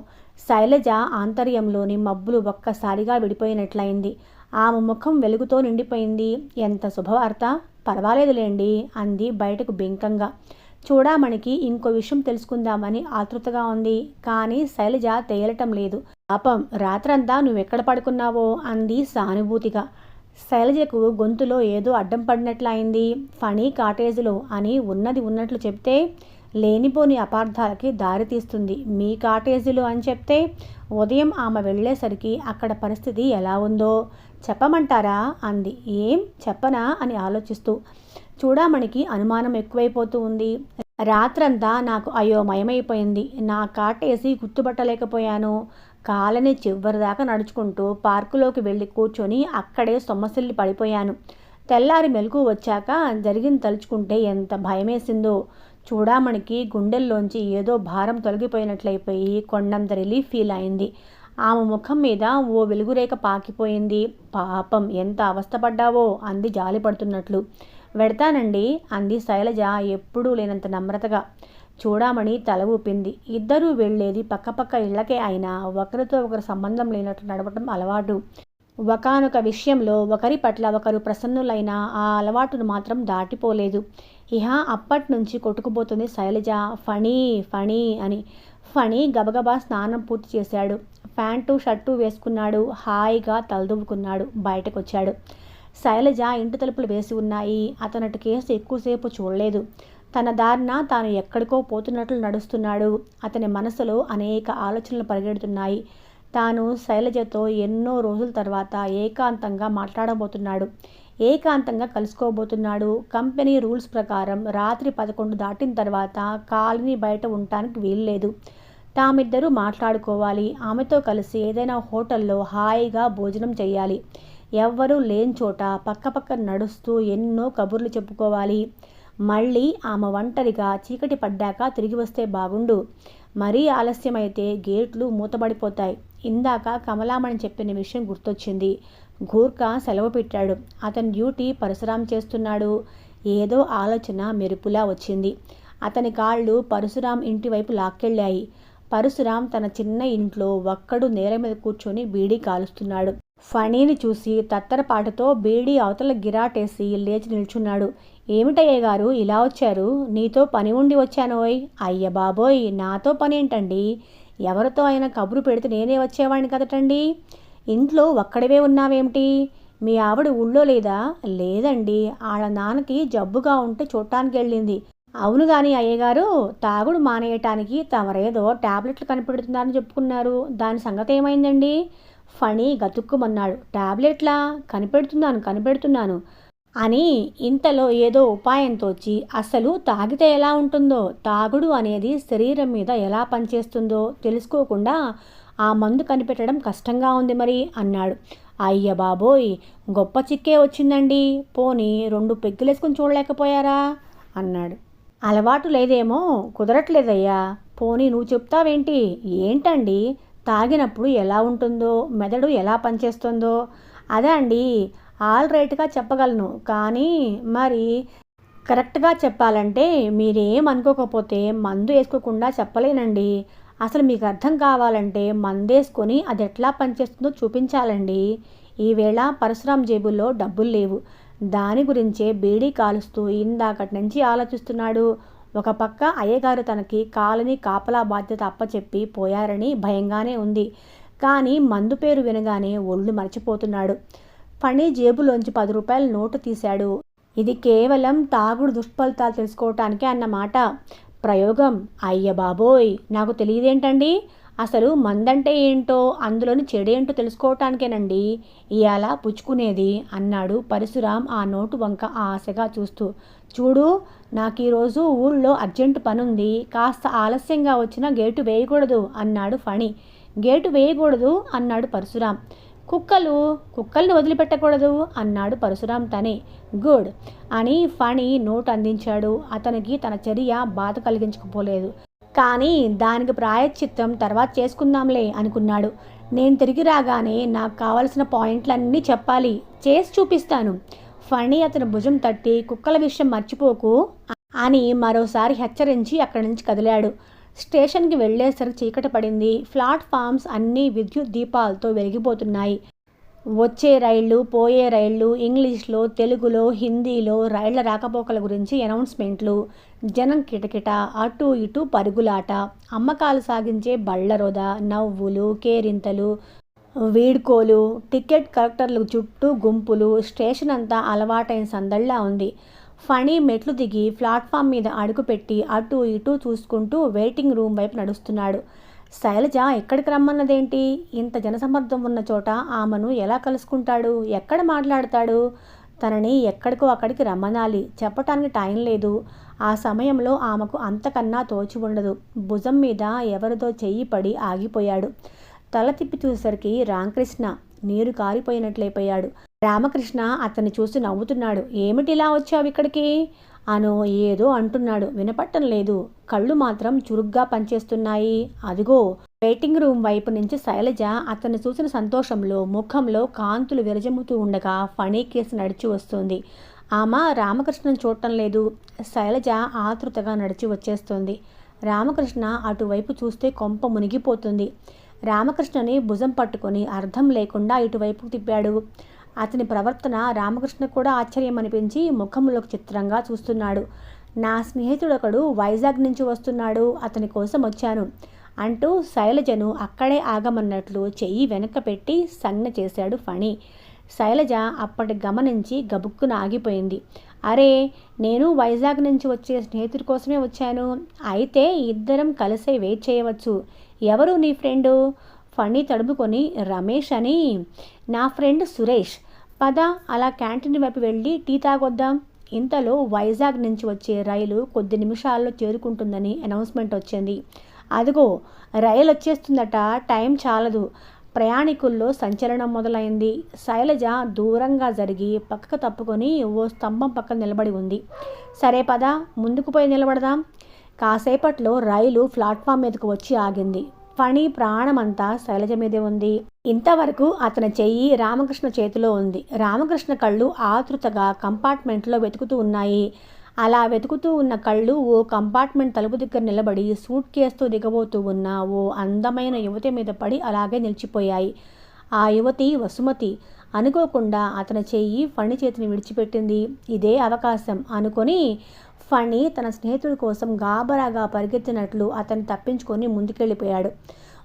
శైలజ ఆంతర్యంలోని మబ్బులు ఒక్కసారిగా విడిపోయినట్లయింది. ఆమె ముఖం వెలుగుతో నిండిపోయింది. ఎంత శుభవార్త! పర్వాలేదులేండి అంది బయటకు బింకంగా. చూడామణికి ఇంకో విషయం తెలుసుకుందామని ఆతృతగా ఉంది. కానీ శైలజ తేలటం లేదు. పాపం రాత్రంతా నువ్వెక్కడ పడుకున్నావో అంది సానుభూతిగా. శైలజకు గొంతులో ఏదో అడ్డం పడినట్లయింది. ఫణి కాటేజీలో అని ఉన్నది ఉన్నట్లు చెప్తే లేనిపోని అపార్థాలకి దారితీస్తుంది. మీ కాటేజీలో అని చెప్తే ఉదయం ఆమె వెళ్ళేసరికి అక్కడ పరిస్థితి ఎలా ఉందో చెప్పమంటారా అంది. ఏం చెప్పనా అని ఆలోచిస్తూ. చూడామణికి అనుమానం ఎక్కువైపోతూ ఉంది. రాత్రంతా నాకు అయోమయమైపోయింది. నా కాటేసి గుర్తుపట్టలేకపోయాను. కాలని చివరిదాకా నడుచుకుంటూ పార్కులోకి వెళ్ళి కూర్చొని అక్కడే సొమ్మసిల్లి పడిపోయాను. తెల్లారి మెలకు వచ్చాక జరిగింది తలుచుకుంటే ఎంత భయమేసిందో. చూడామణికి గుండెల్లోంచి ఏదో భారం తొలగిపోయినట్లయిపోయి కొండంత రిలీఫ్ ఫీల్ అయింది. ఆమె ముఖం మీద ఓ వెలుగురేఖ పాకిపోయింది. పాపం ఎంత అవస్థపడ్డావో అంది జాలిపడుతున్నట్లు. వెడతానండి అంది శైలజ ఎప్పుడూ లేనంత నమ్రతగా. చూడామణి తల ఊపింది. ఇద్దరూ వెళ్ళేది పక్కపక్క ఇళ్లకే అయినా ఒకరితో ఒకరు సంబంధం లేనట్టు నడవటం అలవాటు. ఒకానొక విషయంలో ఒకరి పట్ల ఒకరు ప్రసన్నులైన ఆ అలవాటును మాత్రం దాటిపోలేదు. ఇహ అప్పట్నుంచి కొట్టుకుపోతుంది శైలజ. ఫణి ఫణి అని. ఫణి గబగబా స్నానం పూర్తి చేశాడు. ప్యాంటు షర్టు వేసుకున్నాడు. హాయిగా తలదువ్వుకున్నాడు. బయటకొచ్చాడు. శైలజ ఇంటి తలుపులు వేసి ఉన్నాయి. అతనటి కేసు ఎక్కువసేపు చూడలేదు. తన దారిన తాను ఎక్కడికో పోతున్నట్లు నడుస్తున్నాడు. అతని మనసులో అనేక ఆలోచనలు పరిగెడుతున్నాయి. తాను శైలజతో ఎన్నో రోజుల తర్వాత ఏకాంతంగా మాట్లాడబోతున్నాడు. ఏకాంతంగా కలుసుకోబోతున్నాడు. కంపెనీ రూల్స్ ప్రకారం రాత్రి 11 దాటిన తర్వాత కాలనీ బయట ఉండటానికి వీల్లేదు. తామిద్దరూ మాట్లాడుకోవాలి. ఆమెతో కలిసి ఏదైనా హోటల్లో హాయిగా భోజనం చేయాలి. ఎవ్వరూ లేని చోట పక్కపక్క నడుస్తూ ఎన్నో కబుర్లు చెప్పుకోవాలి. మళ్ళీ ఆమె ఒంటరిగా చీకటి పడ్డాక తిరిగి వస్తే బాగుండు. మరీ ఆలస్యమైతే గేట్లు మూతబడిపోతాయి. ఇందాక కమలామణి చెప్పిన విషయం గుర్తొచ్చింది. గూర్ఖా సెలవు పెట్టాడు. అతని డ్యూటీ పరశురాం చేస్తున్నాడు. ఏదో ఆలోచన మెరుపులా వచ్చింది. అతని కాళ్ళు పరశురాం ఇంటి వైపు లాక్కెళ్ళాయి. పరశురాం తన చిన్న ఇంట్లో ఒక్కడు నేల మీద కూర్చొని బీడీ కాలుస్తున్నాడు. ఫణిని చూసి తత్తరపాటుతో బీడీ అవతల గిరాటేసి లేచి నిల్చున్నాడు. ఏమిటయ్య గారు ఇలా వచ్చారు? నీతో పని ఉండి వచ్చానోయ్. అయ్య బాబోయ్, నాతో పని ఏంటండి? ఎవరితో అయినా కబురు పెడితే నేనే వచ్చేవాడిని కదటండి. ఇంట్లో ఒక్కడివే ఉన్నావేమిటి? మీ ఆవిడ ఊళ్ళో లేదా? లేదండి, ఆళ్ళ నాన్నకి జబ్బుగా ఉంటే చూడటానికి వెళ్ళింది. అవును గాని అయ్యగారు, తాగుడు మానేయటానికి తమరేదో టాబ్లెట్లు కనిపెడుతున్నారని చెప్పుకున్నారు. దాని సంగతి ఏమైందండి? ఫణి గతుక్కుమన్నాడు. టాబ్లెట్లా? కనిపెడుతున్నాను అని ఇంతలో ఏదో ఉపాయం తోచి, అసలు తాగితే ఎలా ఉంటుందో, తాగుడు అనేది శరీరం మీద ఎలా పనిచేస్తుందో తెలుసుకోకుండా ఆ మందు కనిపెట్టడం కష్టంగా ఉంది మరి అన్నాడు. అయ్య బాబోయ్, గొప్ప చిక్కే వచ్చిందండి. పోనీ 2 పెగ్గులేసుకుని చూడలేకపోయారా అన్నాడు. అలవాటు లేదేమో, కుదరట్లేదయ్యా. పోనీ నువ్వు చెప్తావేంటి? ఏంటండి? తాగినప్పుడు ఎలా ఉంటుందో, మెదడు ఎలా పనిచేస్తుందో? అదే అండి, ఆల్ రైట్గా చెప్పగలను, కానీ మరి కరెక్ట్గా చెప్పాలంటే మీరేం అనుకోకపోతే మందు వేసుకోకుండా చెప్పలేనండి. అసలు మీకు అర్థం కావాలంటే మందేసుకొని అది ఎట్లా పనిచేస్తుందో చూపించాలండి. ఈవేళ పరశురాం జేబుల్లో డబ్బులు లేవు. దాని గురించే బీడీ కాలుస్తూ ఇందాకటి నుంచి ఆలోచిస్తున్నాడు. ఒక పక్క అయ్యగారు తనకి కాలనీ కాపలా బాధ్యత అప్పచెప్పి పోయారని భయంగానే ఉంది. కానీ మందు పేరు వినగానే ఒళ్ళు మర్చిపోతున్నాడు. ఫణి జేబులోంచి 10 రూపాయల నోటు తీశాడు. ఇది కేవలం తాగుడు దుష్ఫలితాలు తెలుసుకోవటానికే అన్నమాట. ప్రయోగం. అయ్య బాబోయ్, నాకు తెలియదేంటండి? అసలు మందంటే ఏంటో, అందులోని చెడేంటో తెలుసుకోవటానికేనండి ఇవాళ పుచ్చుకునేది అన్నాడు పరశురాం ఆ నోటు వంక ఆశగా చూస్తూ. చూడు, నాకు ఈరోజు ఊళ్ళో అర్జెంటు పనుంది. కాస్త ఆలస్యంగా వచ్చినా గేటు వేయకూడదు అన్నాడు ఫణి. గేటు వేయకూడదు అన్నాడు పరశురాం. కుక్కల్ని వదిలిపెట్టకూడదు అన్నాడు పరశురాం తనే. గుడ్ అని ఫణి నోటు అందించాడు. అతనికి తన చర్య బాధ కలిగించకపోలేదు. కానీ దానికి ప్రాయశ్చిత్తం తర్వాత చేసుకుందాంలే అనుకున్నాడు. నేను తిరిగి రాగానే నాకు కావలసిన పాయింట్లన్నీ చెప్పాలి, చేసి చూపిస్తాను. ఫణి అతని భుజం తట్టి కుక్కల విషయం మర్చిపోకు అని మరోసారి హెచ్చరించి అక్కడి నుంచి కదిలాడు. స్టేషన్కి వెళ్ళేసరికి చీకటి పడింది. ప్లాట్ఫామ్స్ అన్నీ విద్యుత్ దీపాలతో వెలిగిపోతున్నాయి. వచ్చే రైళ్ళు, పోయే రైళ్ళు, ఇంగ్లీష్లో, తెలుగులో, హిందీలో రైళ్ల రాకపోకల గురించి అనౌన్స్మెంట్లు, జనం కిటకిట, అటు ఇటు పరుగులాట, అమ్మకాలు సాగించే బళ్ళరోద, నవ్వులు, కేరింతలు, వీడ్కోలు, టికెట్ కలెక్టర్లు చుట్టూ గుంపులు. స్టేషన్ అంతా అలవాటైన సందడిలా ఉంది. ఫణి మెట్లు దిగి ప్లాట్ఫామ్ మీద అడుగుపెట్టి అటు ఇటు చూసుకుంటూ వెయిటింగ్ రూమ్ వైపు నడుస్తున్నాడు. శైలజ ఎక్కడికి రమ్మన్నదేంటి? ఇంత జనసమర్థం ఉన్న చోట ఆమెను ఎలా కలుసుకుంటాడు? ఎక్కడ మాట్లాడతాడు? తనని ఎక్కడికో అక్కడికి రమ్మనాలి, చెప్పటానికి టైం లేదు. ఆ సమయంలో ఆమెకు అంతకన్నా తోచి ఉండదు. భుజం మీద ఎవరిదో చెయ్యి పడి ఆగిపోయాడు. తల తిప్పి చూసేసరికి రామకృష్ణ నీరు కారిపోయినట్లయిపోయాడు. రామకృష్ణ అతన్ని చూసి నవ్వుతున్నాడు. ఏమిటిలా వచ్చావు ఇక్కడికి? అనో ఏదో అంటున్నాడు, వినపట్టం లేదు. కళ్ళు మాత్రం చురుగ్గా పనిచేస్తున్నాయి. అదిగో వెయిటింగ్ రూమ్ వైపు నుంచి శైలజ అతన్ని చూసిన సంతోషంలో ముఖంలో కాంతులు విరజమ్ముతూ ఉండగా ఫణి కేసి నడిచి వస్తుంది. ఆమె రామకృష్ణను చూడటం లేదు. శైలజ ఆతృతగా నడిచి వచ్చేస్తుంది. రామకృష్ణ అటువైపు చూస్తే కొంప మునిగిపోతుంది. రామకృష్ణని భుజం పట్టుకొని అర్థం లేకుండా ఇటువైపు తిప్పాడు. అతని ప్రవర్తన రామకృష్ణ కూడా ఆశ్చర్యం అనిపించి ముఖంలోకి చిత్రంగా చూస్తున్నాడు. నా స్నేహితుడొకడు వైజాగ్ నుంచి వస్తున్నాడు, అతని కోసం వచ్చాను అంటూ శైలజను అక్కడే ఆగమన్నట్లు చెయ్యి వెనక పెట్టి సంజ్ఞ చేశాడు ఫణి. శైలజ అప్పటి గమనించి గబుక్కున ఆగిపోయింది. అరే, నేను వైజాగ్ నుంచి వచ్చే స్నేహితుడి కోసమే వచ్చాను. అయితే ఇద్దరం కలిసే వెయిట్ చేయవచ్చు. ఎవరు నీ ఫ్రెండు? ఫణి తడుముకొని రమేష్ అని. నా ఫ్రెండ్ సురేష్. పద అలా క్యాంటీన్ వైపు వెళ్ళి టీ తాగొద్దాం. ఇంతలో వైజాగ్ నుంచి వచ్చే రైలు కొద్ది నిమిషాల్లో చేరుకుంటుందని అనౌన్స్మెంట్ వచ్చింది. అదిగో రైలు వచ్చేస్తుందట, టైం చాలదు. ప్రయాణికుల్లో సంచలనం మొదలైంది. శైలజ దూరంగా జరిగి పక్కకు తప్పుకొని ఓ స్తంభం పక్కన నిలబడి ఉంది. సరే పద ముందుకు పోయి నిలబడదాం. కాసేపట్లో రైలు ప్లాట్ఫామ్ మీదకు వచ్చి ఆగింది. ఫణి ప్రాణమంతా శైలజ మీదే ఉంది. ఇంతవరకు అతని చెయ్యి రామకృష్ణ చేతిలో ఉంది. రామకృష్ణ కళ్ళు ఆతృతగా కంపార్ట్మెంట్లో వెతుకుతూ ఉన్నాయి. అలా వెతుకుతూ ఉన్న కళ్ళు ఓ కంపార్ట్మెంట్ తలుపు దగ్గర నిలబడి సూట్ కేసుతో దిగబోతూ ఉన్న ఓ అందమైన యువతి మీద పడి అలాగే నిలిచిపోయాయి. ఆ యువతి వసుమతి. అనుకోకుండా అతని చెయ్యి ఫణి చేతిని విడిచిపెట్టింది. ఇదే అవకాశం అనుకొని ఫణి తన స్నేహితుడి కోసం గాబరాగా పరిగెత్తినట్లు అతన్ని తప్పించుకొని ముందుకెళ్ళిపోయాడు.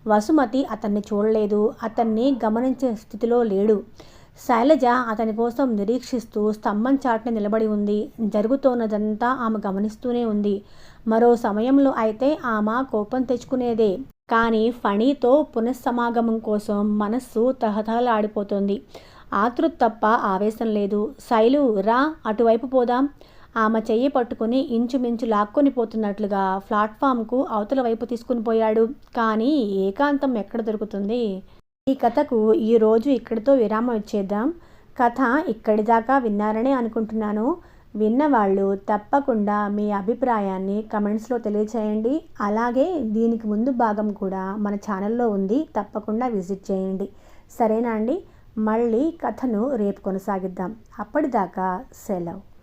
వసుమతి అతన్ని చూడలేదు, అతన్ని గమనించే స్థితిలో లేడు. శైలజ అతని కోసం నిరీక్షిస్తూ స్తంభం చాటున నిలబడి ఉంది. జరుగుతోన్నదంతా ఆమె గమనిస్తూనే ఉంది. మరో సమయంలో అయితే ఆమె కోపం తెచ్చుకునేదే. కానీ ఫణితో పునఃసమాగమం కోసం మనస్సు తహతహలాడిపోతుంది. ఆతృత తప్ప ఆవేశం లేదు. శైలు రా, అటువైపు పోదాం. ఆమె చెయ్యి పట్టుకుని ఇంచుమించు లాక్కొని పోతున్నట్లుగా ప్లాట్ఫామ్కు అవతల వైపు తీసుకుని పోయాడు. కానీ ఏకాంతం ఎక్కడ దొరుకుతుంది? ఈ కథకు ఈరోజు ఇక్కడితో విరామం ఇచ్చేద్దాం. కథ ఇక్కడి దాకా విన్నారనే అనుకుంటున్నాను. విన్నవాళ్ళు తప్పకుండా మీ అభిప్రాయాన్ని కమెంట్స్లో తెలియచేయండి. అలాగే దీనికి ముందు భాగం కూడా మన ఛానల్లో ఉంది, తప్పకుండా విజిట్ చేయండి. సరేనా అండి? మళ్ళీ కథను రేపు కొనసాగిద్దాం. అప్పటిదాకా సెలవు.